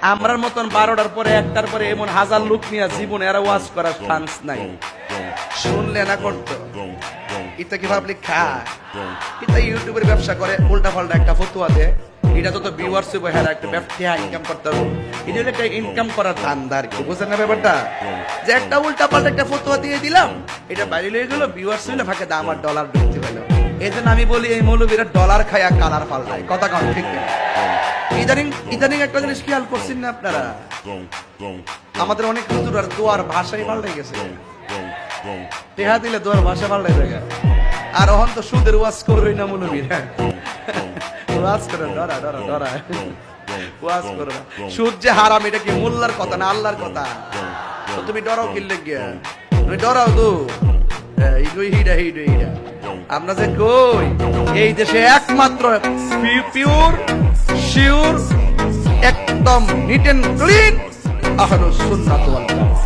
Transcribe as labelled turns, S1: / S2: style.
S1: আমরার মতন 12টার পরে 1টার পরে এমন হাজার লোক নিয়ে জীবনে এরা ওয়াজ করার চান্স নাই। শুনলে না করতো ইতা কি ভাবলি খায়, ইতা ইউটিউবের ব্যবসা করে, উল্টা পাল্টা একটা ফতুয়া দেয়, এটা তো ভিউয়ার্স হবে, হ্যাঁ একটা ব্যবসা ইনকাম করতে হবে, এটা হলো একটা ইনকাম করার ধান্দা আর কি, বুঝেন না ব্যাপারটা? যে একটা উল্টা পাল্টা একটা ফতুয়া দিয়ে দিলাম, এটা বাইরে লয়ে গেল, ভিউয়ার্স হইলো, ফাঁকে দাম আর ডলার ঢুকতে পারলো। এই জন্য আমি বলি এই মৌলবীরা ডলার খায়া কালার পাল্টায়, কথা কন ঠিক না? ইদানিং একটা জিনিস খেয়াল করছেন না আপনারা, আমাদের অনেক হুজুর আর দোয়ার ভাষাই পাল্টে গেছে, টেহা দিলে দোয়ার ভাষা পাল্টে যায়। আর অহন তো সুদের ওয়াজ করবেই না মৌলবীরা, ওয়াজ করে ডরা ডরা ডরা, ওয়াজ করো না, সুদ যে হারাম এটা কি মোল্লার কথা না আল্লাহর কথা? তো তুমি ডরাও কিনলে গিয়া, তুমি ডরাও তো হিডা হিডা হিডা। আমরা যে কই এই দেশে একমাত্র পিওর শিওর একদম নিট এন্ড ক্লিন আহলুস সুন্নাত ওয়াল জামাত।